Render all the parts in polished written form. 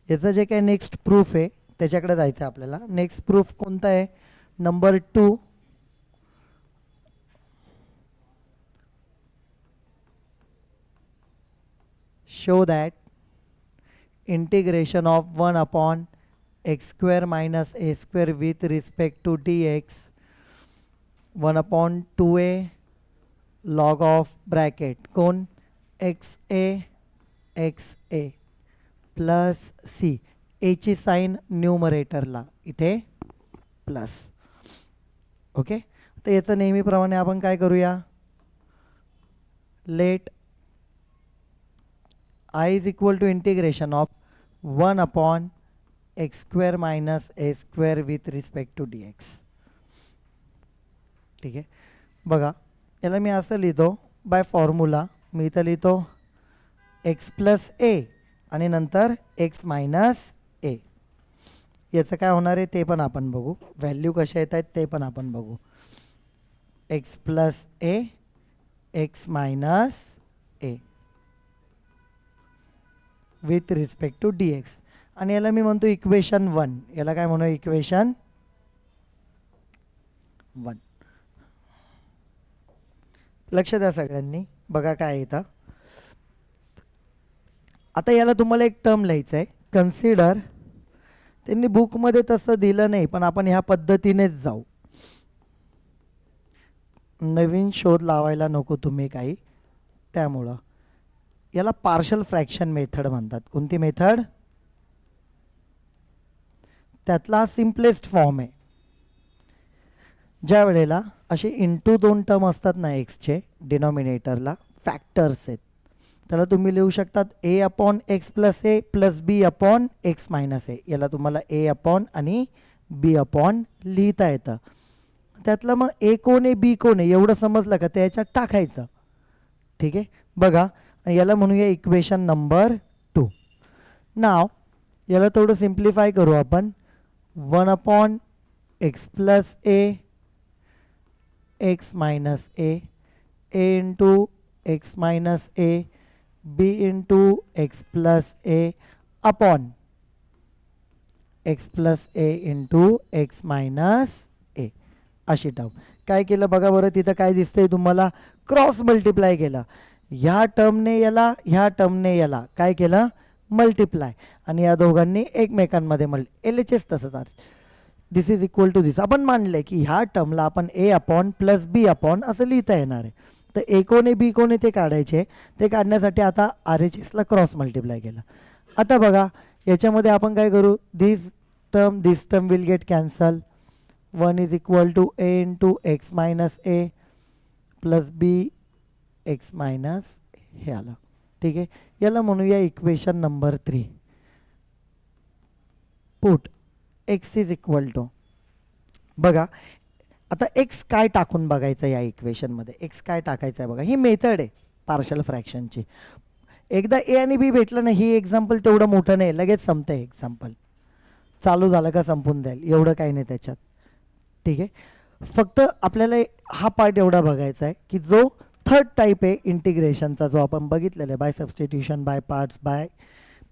याचं जे काही नेक्स्ट प्रूफ आहे त्याच्याकडे जायचं आहे आपल्याला. नेक्स्ट प्रूफ कोणता आहे? Number 2. Show that integration of 1 upon x square minus a square with respect to d x 1 upon 2a log of bracket कोण एक्स ए प्लस सी. एची साईन न्यूमरेटरला इथे प्लस. ओके, तर याचं नेहमीप्रमाणे आपण काय करूया? Let I is equal to integration of 1 upon x square minus a square with respect to d x. ठीक आहे, बघा याला मी असं लिहितो बाय फॉर्म्युला. मी इथं लिहितो एक्स प्लस ए आणि नंतर एक्स मायनस ए. याचं काय होणार आहे ते पण आपण बघू. व्हॅल्यू कशा येत आहेत ते पण आपण बघू. X plus a x minus a with respect to d x. आणि याला मी म्हणतो इक्वेशन 1. याला काय म्हणू? इक्वेशन 1. लक्ष द्या सगळ्यांनी, बघा काय येतं. आता याला तुम्हाला एक टर्म लिहायचं आहे. कन्सिडर, त्यांनी बुकमध्ये तसं दिलं नाही पण आपण ह्या पद्धतीनेच जाऊ. नवीन शोध लावायला नको तुम्ही काही. त्यामुळं याला पार्शल फ्रॅक्शन मेथड म्हणतात. कोणती मेथड? त्यातला सिम्पलेस्ट फॉर्म आहे. ज्या वेळेला असे इंटू 2 टर्म असतात ना एक्सचे, डिनॉमिनेटरला फॅक्टर्स आहेत, त्याला तुम्ही लिहू शकतात ए अपॉन एक्स प्लस ए प्लस बी अपॉन एक्स मायनस ए. याला तुम्हाला ए अपॉन आणि बी अपॉन लिहिता येतं. त्यातलं मग ए कोण आहे बी कोण आहे एवढं समजलं का त्याच्यात टाकायचं. ठीक आहे, बघा याला म्हणूया इक्वेशन नंबर 2. नाव याला थोडं सिम्प्लिफाय करू आपण. 1 upon x plus a x minus a into x minus a b into x plus a upon x plus a into x minus a. अशी टर्म. काय केलं बघा बरं, तिथं काय दिसतंय तुम्हाला? क्रॉस मल्टिप्लाय केलं. ह्या टर्मने याला, ह्या टर्मने याला काय केलं? मल्टिप्लाय. आणि या दोघांनी एकमेकांमध्ये एल एच एस तसंच आहे. दिस इज इक्वल टू दिस. आपण मानलंय की ह्या टर्मला आपण ए अपॉन प्लस बी अपॉन असं लिहिता येणार आहे. तर ए कोण आहे बी कोण आहे ते काढायचे. ते काढण्यासाठी आता आर एच एसला क्रॉस मल्टिप्लाय केलं. आता बघा याच्यामध्ये आपण काय करू? This term will get cancel. 1 is equal to a into x minus a plus b x minus हे आलं. ठीक आहे, याला म्हणूया equation number 3. Put x is equal to, बघा आता एक्स काय टाकून बघायचं या इक्वेशनमध्ये. एक्स काय टाकायचं आहे बघा. ही मेथड आहे पार्शल फ्रॅक्शनची. एकदा ए आणि बी भेटलं ना, ही एक्झाम्पल तेवढं मोठं नाही, लगेच संपतं. एक्झाम्पल चालू झालं का संपून जाईल, एवढं काही नाही त्याच्यात. ठीक आहे, फक्त आपल्याला हा पार्ट एवढा बघायचा आहे की जो थर्ड टाईप आहे इंटिग्रेशनचा, जो आपण बघितलेला आहे by substitution, by parts, by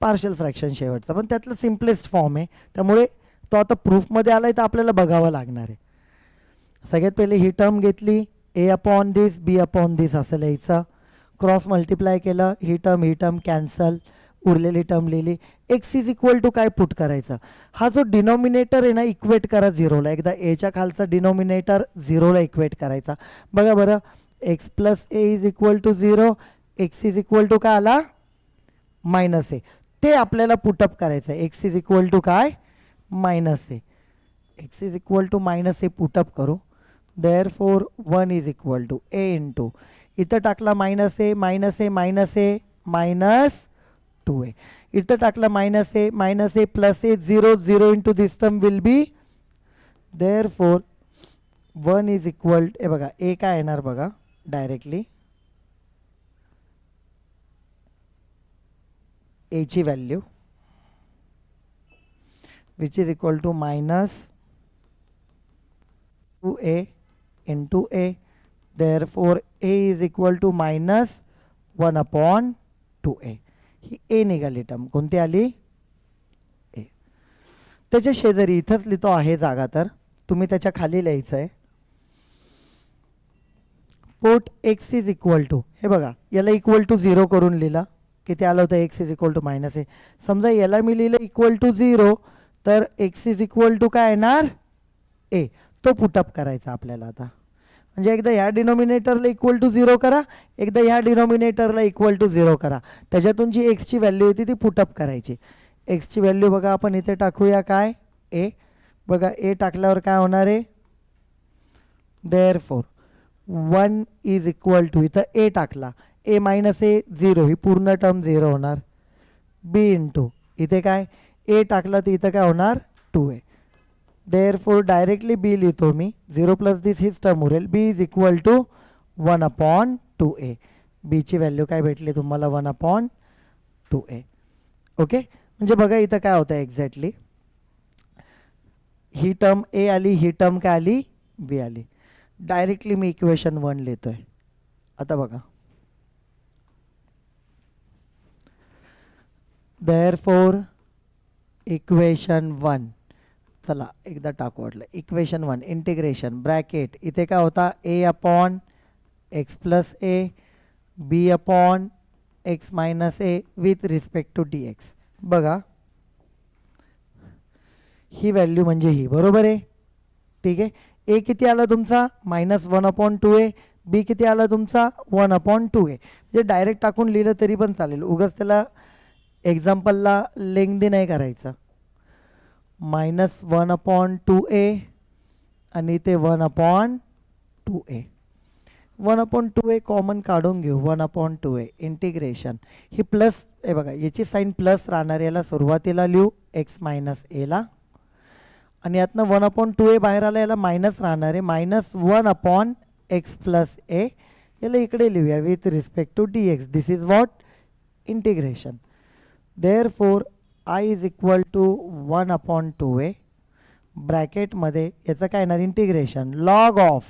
partial fraction शेवटचा, पण त्यातलं सिम्पलेस्ट फॉर्म आहे. त्यामुळे तो आता प्रूफमध्ये आला आहे तर आपल्याला बघावं लागणार आहे. सगळ्यात पहिले ही टर्म घेतली, ए अपॉन दिस बी अपॉन दिस असं लिहायचं. क्रॉस मल्टिप्लाय केलं, ही टर्म कॅन्सल, उरलेली टर्म लिहिली. एक्स इज इक्वल टू काय पुट करायचं? हा जो डिनॉमिनेटर आहे ना इक्वेट करा 0ला. एकदा एच्या खालचा डिनॉमिनेटर 0ला इक्वेट करायचा. बघा बरं, x plus a is equal to 0, x is equal to काय आला? Minus a. ते आपल्याला पुटअप करायचं आहे. एक्स इज इक्वल टू काय? Minus a. X is equal to minus a put up करू. Therefore 1 is equal to a into, इथं टाकला minus a minus a minus a minus 2a. इथं टाकला minus a plus a 0 into this term will be. Therefore 1 is equal, हे बघा a काय येणार बघा डायरेक्टली, ए ची value which is equal to minus 2a into a. Therefore a is equal to minus 1 upon 2a. ही a निघाली term. कोणती आली? त्याच्या शेजारी इथंच लिहितो आहे जागा, तर तुम्ही त्याच्या खाली लिहायचं आहे. पोट एक्स इज इक्वल टू, हे बघा याला इक्वल टू 0 करून लिहिलं, किती आलं होतं x is equal to minus a. समजा याला मी लिहिलं इक्वल टू 0, तर एक्स इज इक्वल टू काय येणार ए. तो पुटअप करायचा आपल्याला आता. म्हणजे एकदा ह्या डिनॉमिनेटरला इक्वल टू 0 करा, एकदा ह्या डिनॉमिनेटरला इक्वल टू 0 करा. त्याच्यातून जी एक्सची व्हॅल्यू होती ती पुटअप करायची. एक्सची व्हॅल्यू बघा आपण इथे टाकूया काय ए. बघा ए टाकल्यावर काय होणार आहे, देअरफॉर 1 इज इक्वल टू, इथं ए टाकला, ए मायनस ए 0, ही पूर्ण टर्म 0 होणार. बी इंटू इथे काय ए टाकला तर इथं काय होणार 2a. देअरफॉर डायरेक्टली बी लिहितो मी, 0 प्लस दिस हीच टर्म उरेल. बी इज इक्वल टू 1/2a. बीची व्हॅल्यू काय भेटली तुम्हाला 1/2a. ओके, म्हणजे बघा इथं काय होतं एक्झॅक्टली, ही टर्म ए आली, ही टर्म काय आली बी आली. डायरेक्टली मी इक्वेशन 1 लिहितोय. आता बघा, देअरफॉर इक्वेशन 1, चला एकदा टाकू वाटलं, इक्वेशन 1 इंटिग्रेशन ब्रॅकेट इथे काय होता a upon x plus a, b upon x minus a with respect to d x. बघा ही व्हॅल्यू म्हणजे ही, बरोबर आहे, ठीक आहे. ए किती आला तुमचा -1/2a, बी किती आला तुमचा 1/2a. म्हणजे डायरेक्ट टाकून लिहिलं तरी पण चालेल, उगाच त्याला एक्झाम्पलला लेंग्दी नाही करायचं. -1/2a आणि ते 1/2a. 1/2a कॉमन काढून घेऊ, 1/2a इंटिग्रेशन. ही प्लस, हे बघा याची साईन प्लस राहणार, याला सुरुवातीला लिहू एक्स मायनस एला, आणि यातनं 1/2a बाहेर आला, याला मायनस राहणार आहे, -1/x प्लस ए. याला इकडे लिहूया with respect to d x. This is what integration. Therefore I is equal to 1/2a ब्रॅकेटमध्ये याचं काय येणार इंटिग्रेशन लॉग ऑफ,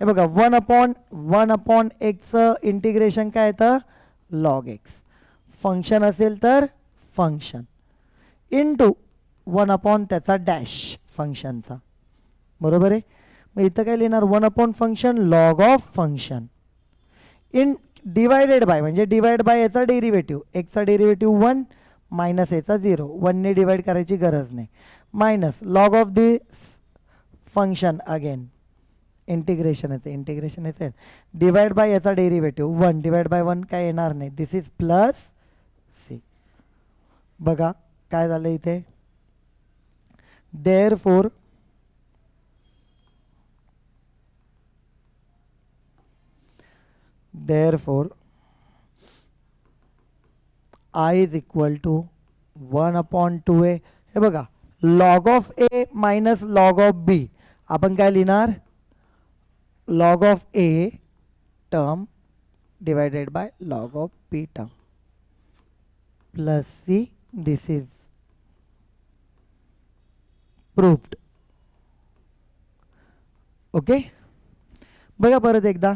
हे बघा 1/1/x इंटिग्रेशन काय येतं लॉग एक्स. फंक्शन असेल तर फंक्शन इंटू 1/ त्याचा डॅश फंक्शनचा, बरोबर आहे. मग इथं काय लिहिणार 1/ function log of function in divided by, म्हणजे डिवाइड बाय याचा डेरिव्हेटिव्ह, एक्सचा डेरिव्हेटिव्ह 1 मायनस याचा 0, 1ने डिवाइड करायची गरज नाही, minus log of this function again integration येते डिवाइड बाय याचा डेरिव्हेटिव्ह 1 डिवाइड बाय 1 काय येणार नाही, दिस इज प्लस सी. बघा काय झालं इथे, therefore I is equal to 1/2a. हे बघा log of a minus log of b, आपण काय लिहिणार log of a term divided by log of b term plus c. This is proved. Okay, बघा परत एकदा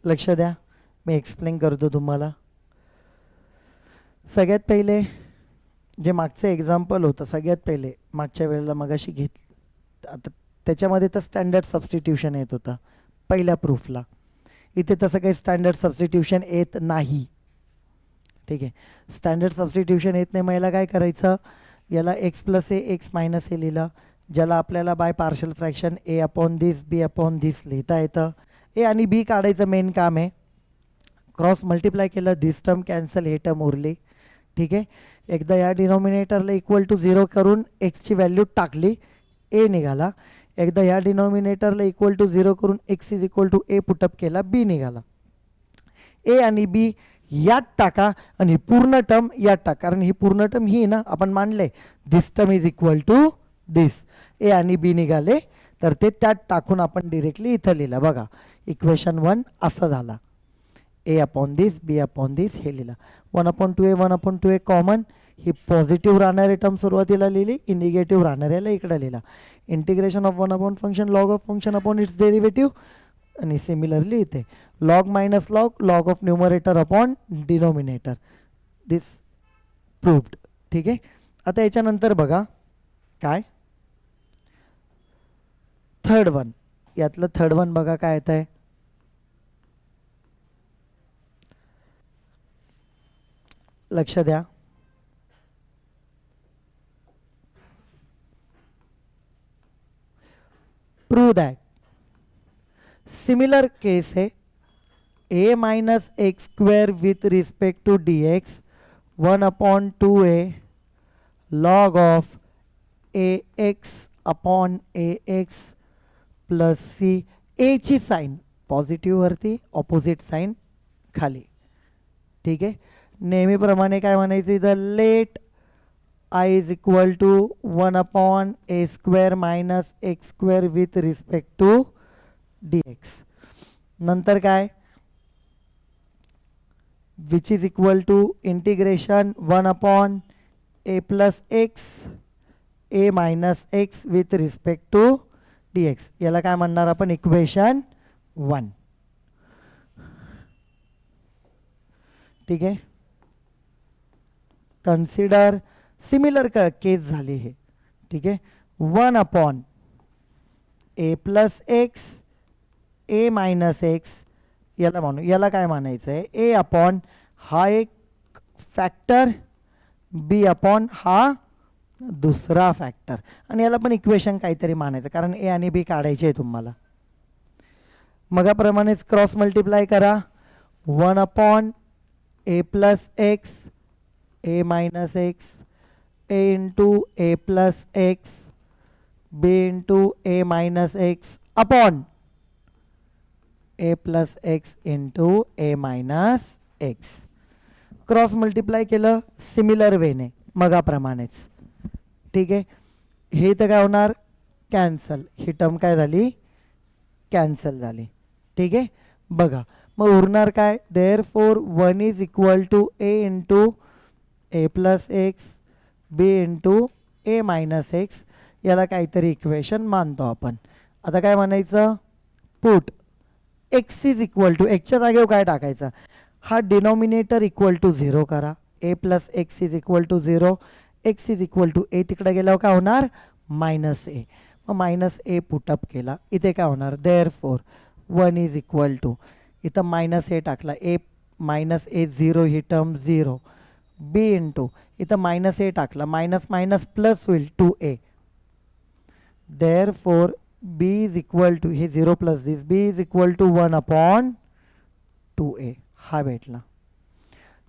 लक्ष द्या, मी एक्सप्लेन करतो तुम्हाला. सगळ्यात पहिले जे मागचं एक्झाम्पल होतं, सगळ्यात पहिले मागच्या वेळेला मगाशी आता त्याच्यामध्ये तर स्टँडर्ड सबस्टिट्यूशन येत होतं पहिल्या प्रूफला. इथे तसं काही स्टँडर्ड सबस्टिट्यूशन येत नाही, ठीक आहे. स्टँडर्ड सबस्टिट्यूशन येत नाही, मग याला काय करायचं, याला x plus a x minus a लिहिलं, ज्याला आपल्याला by partial fraction a upon this b upon this लिहिता येतं. ए आणि बी काढायचं मेन काम आहे, क्रॉस मल्टिप्लाय केलं, दिस टर्म कॅन्सल, हे टर्म उरली, ठीक आहे. एकदा या डिनॉमिनेटरला इक्वल टू 0 करून एक्सची व्हॅल्यू टाकली, ए निघाला. एकदा या डिनॉमिनेटरला इक्वल टू 0 करून x is equal to a put up केला, बी निघाला. ए आणि बी यात टाका आणि पूर्ण टर्म यात टाका, कारण ही पूर्ण टर्म ही ना आपण मांडले, दिस टर्म इज इक्वल टू दिस. ए आणि बी निघाले तर ते त्यात टाकून आपण डिरेक्टली इथं लिहिलं. बघा इक्वेशन 1 असं झाला, ए अपॉन दिस बी अपॉन दिस हे लिहिलं. 1/2a कॉमन, ही पॉझिटिव्ह राहणारे टर्म सुरुवातीला लिहिली, ही निगेटिव्ह राहणाऱ्याला इकडे लिहिला. Integration of 1/ function log of function upon its derivative, आणि सिमिलरली इथे log minus log log of numerator upon denominator. This proved, ठीक आहे. आता याच्यानंतर बघा काय थर्ड वन, यातलं थर्ड वन बघा काय येत आहे, लक्ष द्या. प्रूव दैट सिमिलर केस है a minus x square with respect to d x 1/2a log of ax upon ax plus c. A ची साइन पॉझिटिव्ह वरती, ऑपोजिट साइन खाली. ठीक आहे. नेहमीप्रमाणे काय म्हणायचं इथं, let I is equal to 1/a square minus x square with respect to d x. नंतर काय, which is equal to integration 1/a plus x a minus x with respect to d x. याला काय म्हणणार आपण, equation 1. ठीक आहे. Consider similar केस झाली हे. ठीक आहे. 1/a plus x a minus x याला म्हणू, याला काय म्हणायचं आहे, ए अपॉन हा एक फॅक्टर, बी अपॉन हा दुसरा फॅक्टर, आणि याला पण इक्वेशन काहीतरी मानायचं, कारण ए आणि बी काढायचे आहे तुम्हाला. मगाप्रमाणेच क्रॉस मल्टिप्लाय करा. 1/a plus x a minus x A into a plus x b into a minus x upon A plus x into a minus x. Cross multiply केलं सिमिलर वेने मगाप्रमाणेच. ठीक आहे. हे तर काय होणार, कॅन्सल. ही टर्म काय झाली, कॅन्सल झाली. ठीक आहे. बघा मग उरणार काय, therefore 1 is equal to a into a plus x b into a minus x. याला काहीतरी इक्वेशन मानतो आपण. आता काय म्हणायचं, put x is equal to, एक्सच्या जागेवर काय टाकायचं, हा डिनॉमिनेटर इक्वल टू 0 करा. A plus x is equal to 0, x is equal to a तिकडे गेल्यावर काय होणार, मायनस ए. मग मायनस ए पुटअप केला, इथे काय होणार, देअरफॉर 1 इज इक्वल टू, इथं मायनस ए टाकला, ए मायनस ए 0, ही टर्म 0, बी इंटू इथं मायनस ए टाकला, मायनस मायनस प्लस होईल 2a. Therefore b is equal to, हे 0 plus this, b is equal to 1/2a. हा भेटला.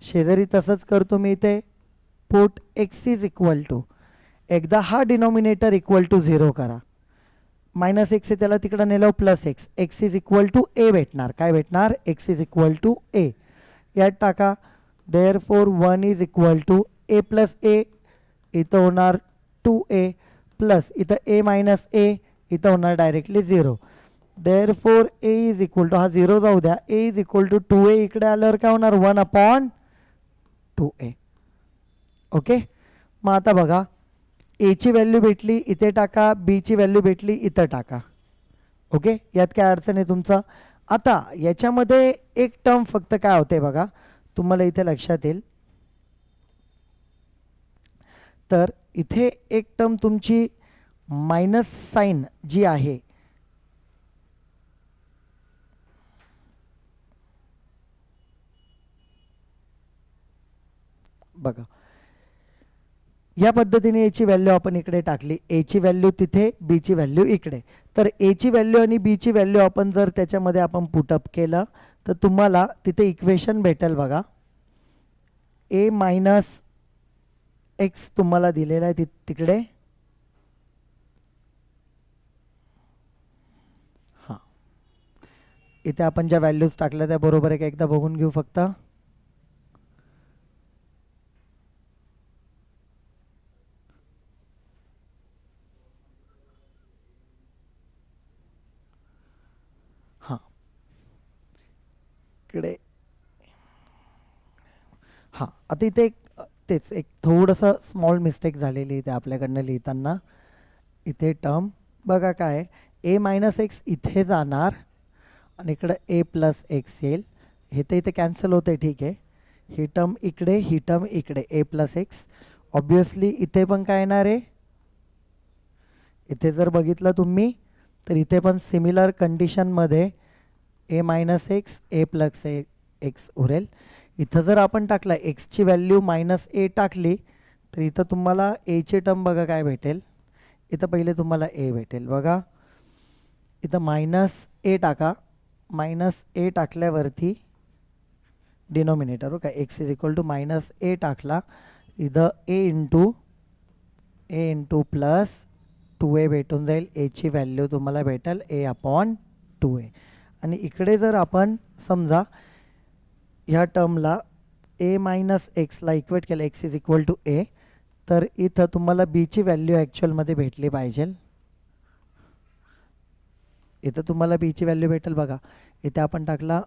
शेजारी तसंच करतो मी इथे, put x is equal to, एकदा हा डिनॉमिनेटर इक्वल टू 0 करा, मायनस एक्स आहे त्याला तिकडं नेलं plus x, x is equal to a भेटणार. काय भेटणार, x is equal to a. यात टाका. Therefore 1 is equal to a plus a, इथं होणार 2a प्लस इथं ए मायनस ए, इथं होणार directly 0. Therefore a is equal to, हा 0 जाऊ द्या, ए इज इक्वल टू 2a, इकडे आल्यावर काय होणार 1/2a. ओके. मग आता बघा, ए ची व्हॅल्यू भेटली इथे टाका, बी ची व्हॅल्यू भेटली इथं टाका. ओके. यात काय अडचण आहे तुमचं. आता याच्यामध्ये एक टर्म फक्त काय होते बघा, तुम्हाला इथे लक्षात येईल. तर इथे एक टर्म तुमची मायनस साइन जी आहे, बघा या पद्धतीने याची व्हॅल्यू आपण इकडे टाकली, ए ची व्हॅल्यू तिथे, बी ची व्हॅल्यू इकडे. तर ए ची व्हॅल्यू आणि बी ची व्हॅल्यू आपण जर त्याच्यामध्ये आपण पुटअप केलं तर तुम्हाला तिथे इक्वेशन भेटेल बघा. ए मायनस एक्स तुम्हाला दिलेला आहे तिकडे. हां, इथे आपण ज्या व्हॅल्यूज टाकल्या त्या बरोबर आहे का एकदा बघून घेऊ फक्त. हां, इकडे हां, आता इथे तेच एक थोडंसं स्मॉल मिस्टेक झालेली इथे आपल्याकडनं लिहिताना. इथे टर्म बघा काय, ए मायनस एक्स इथे जाणार आणि इकडं ए प्लस एक्स येईल. हे तर इथे कॅन्सल होते, ठीक आहे. ही टर्म इकडे, ही टर्म इकडे, ए प्लस एक्स. ऑब्वियसली इथे पण काय येणार आहे, इथे जर बघितलं तुम्ही तर इथे पण सिमिलर कंडिशनमध्ये ए minus x a plus x उरेल. इथं जर आपण टाकला एक्सची व्हॅल्यू मायनस ए टाकली तर इथं तुम्हाला एची टर्म बघा काय भेटेल. इथं पहिले तुम्हाला ए भेटेल बघा. इथं मायनस ए टाका. मायनस ए टाकल्यावरती डिनोमिनेटर का x is equal to minus a टाकला. इथं ए इंटू प्लस 2a भेटून जाईल. एची व्हॅल्यू तुम्हाला भेटेल ए अपॉन 2a. आणि इकडे जर आपण समजा ह्या टर्मला ए मायनस एक्सला इक्वेट केलं एक्स इज इक्वल टू ए, तर इथं तुम्हाला बीची व्हॅल्यू ॲक्च्युअलमध्ये भेटली पाहिजे. इथं तुम्हाला बीची व्हॅल्यू भेटेल बघा. इथे आपण टाकला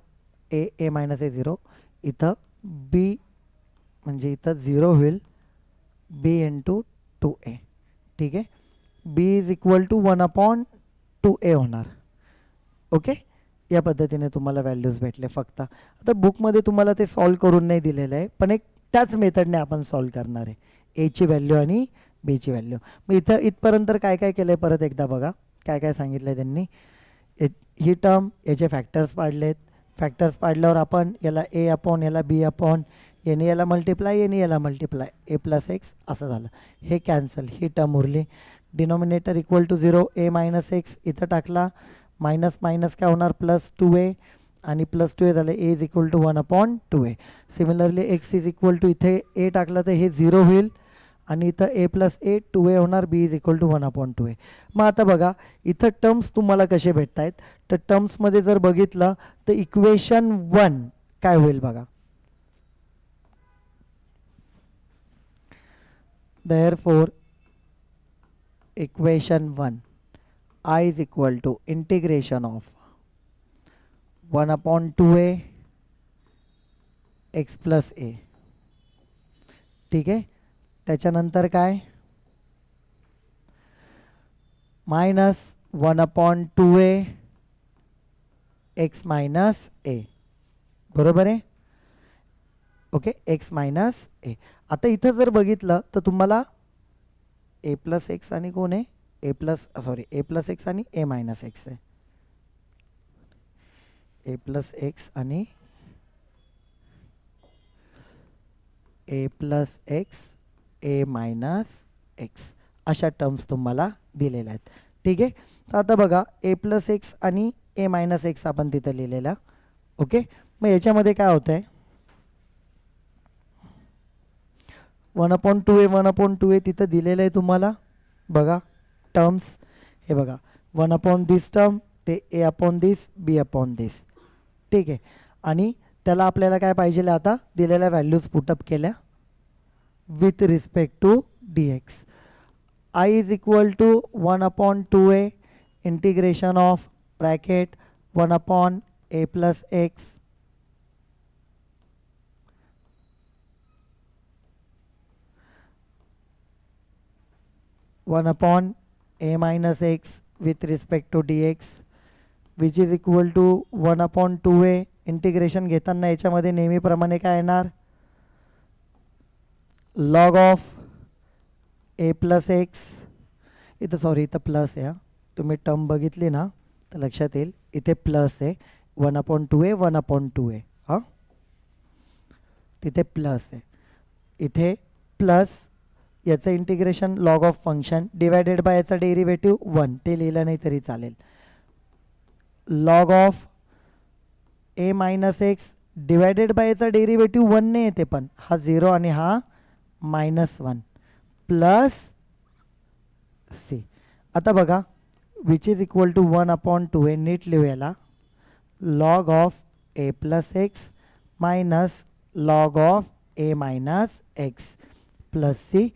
ए मायनस ए 0. इथं बी म्हणजे इथं 0 होईल बी इंटू 2a. ठीक आहे. बी इज इक्वल टू 1/2a होणार. ओके. या पद्धतीने तुम्हाला व्हॅल्यूज भेटले. फक्त आता बुकमध्ये तुम्हाला ते सॉल्व करून नाही दिलेलं आहे, पण एक त्याच मेथडने आपण सॉल्व करणार आहे. एची व्हॅल्यू आणि बीची व्हॅल्यू. मग इथं इथपर्यंत काय काय केलं आहे परत एकदा बघा. काय काय सांगितलं आहे त्यांनी. ही टर्म याचे फॅक्टर्स पाडलेत. फॅक्टर्स पाडल्यावर आपण याला ए अपॉन याला बी अपॉन याने याला मल्टिप्लाय याने याला मल्टिप्लाय ए प्लस एक्स असं झालं. हे कॅन्सल. ही टर्म उरली. Denominator equal to 0 a minus x इथं टाकला. मायनस मायनस काय होणार प्लस 2a आणि प्लस 2a झालं. A is equal to 1/2a. Similarly x is equal to इथे ए टाकलं तर हे 0 होईल आणि इथं ए प्लस ए 2a होणार. बी इज इक्वल टू 1/2a. मग आता बघा इथं टर्म्स तुम्हाला कसे भेटत आहेत. तर टर्म्समध्ये जर बघितलं तर इक्वेशन 1 काय होईल बघा. Therefore, equation 1 I is equal to integration of 1/2a x plus a. ठीक आहे. त्याच्यानंतर काय minus 1/2a x minus a. बरोबर आहे. ओके. एक्स मायनस ए. आता इथं जर बघितलं तर तुम्हाला ए प्लस एक्स आणि कोण आहे ए प्लस एक्स आणि ए मायनस एक्स आहे. ए प्लस एक्स आणि ए plus x a minus x अशा टर्म्स तुम्हाला दिलेल्या आहेत. ठीक आहे. तर आता बघा ए प्लस एक्स आणि ए मायनस एक्स आपण तिथं लिहिलेला. ओके. मग याच्यामध्ये काय होतं आहे 1/2a तिथं दिलेलं आहे तुम्हाला बघा टर्म्स. हे बघा 1 दिस टर्म ते ए अपॉन दिस बी अपॉन दिस. ठीक आहे. आणि त्याला आपल्याला काय पाहिजे आता दिलेल्या व्हॅल्यूज पुटअप केल्या with respect to d x. I is equal to 1/2a integration of bracket 1/a plus x 1/a minus x with respect to dx which is equal to 1/2a. Integration घेताना याच्यामध्ये नेहमीप्रमाणे काय येणार log of a plus x. इथं sorry इथं plus आहे. तुम्ही term बघितली ना तर लक्षात येईल इथे प्लस आहे 1/2a. हां तिथे प्लस आहे. इथे प्लस याचं integration log of function divided by याचा डेरिव्हेटिव्ह 1 ते लिहिलं नाही तरी चालेल. Log of a minus x divided by याचा डेरिव्हेटिव्ह 1 ने येते पण हा 0 आणि हा -1 प्लस सी. आता बघा which is equal to 1/2a नीट लिहूयाला log of a plus x minus log of a minus x plus c.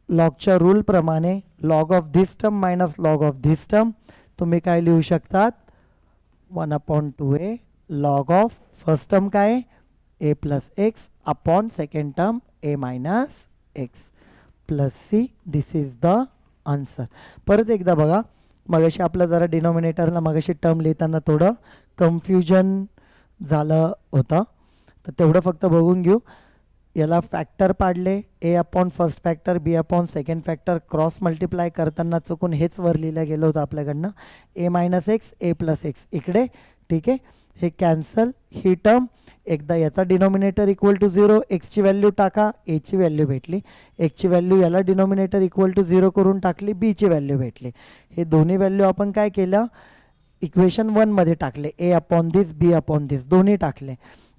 लॉगच्या रूलप्रमाणे log of this term minus log of this term तुम्ही काय लिहू शकतात 1/2a log of first term काय a plus x upon second term a minus x plus c. This is the answer. परत एकदा बघा मगाशी आपलं जरा डिनॉमिनेटरला मगाशी टर्म लिहिताना थोडं कन्फ्युजन झालं होतं तर तेवढं फक्त बघून घेऊ. याला फॅक्टर पाडले, a upon first factor b upon second factor cross multiply करताना चुकून हेच वर लिहिलं गेलं होतं आपल्याकडनं, a minus x a plus x इकडे. ठीक आहे, हे कॅन्सल, ही टर्म एकदा याचा डिनॉमिनेटर इक्वल टू 0, एक्सची व्हॅल्यू टाका, एची व्हॅल्यू भेटली, एक्सची व्हॅल्यू याला डिनॉमिनेटर इक्वल टू 0 करून टाकली, बीची व्हॅल्यू भेटली. हे दोन्ही व्हॅल्यू आपण काय केलं, इक्वेशन 1मध्ये टाकले, ए अपॉन दिस बी अपॉन दिस दोन्ही टाकले.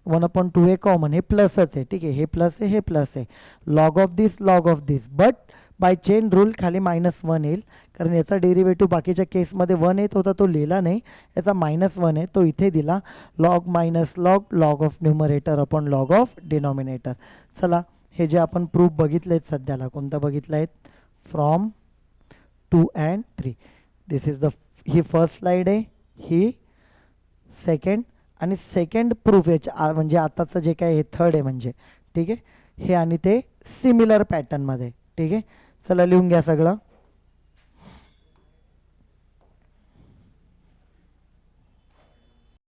1/2 ए कॉमन, हे प्लसच आहे. ठीक आहे, हे प्लस आहे, हे प्लस आहे. Log of this, but by chain rule खाली -1 येईल, कारण याचा डेरिव्हेटिव्ह बाकीच्या केसमध्ये 1 येत होता, तो लिहिला नाही. याचा -1 आहे, तो इथे दिला. Log minus log, log of numerator upon log of denominator. चला, हे जे आपण प्रूफ बघितले आहेत सध्याला, कोणतं बघितलं आहेत, from 2 and 3. This is he first slide आहे, ही सेकंड, आणि सेकंड प्रूफ याच्या म्हणजे आताचं जे काय हे थर्ड आहे म्हणजे. ठीक आहे, हे आणि ते सिमिलर पॅटर्नमध्ये. ठीक आहे, चला लिहून घ्या सगळं.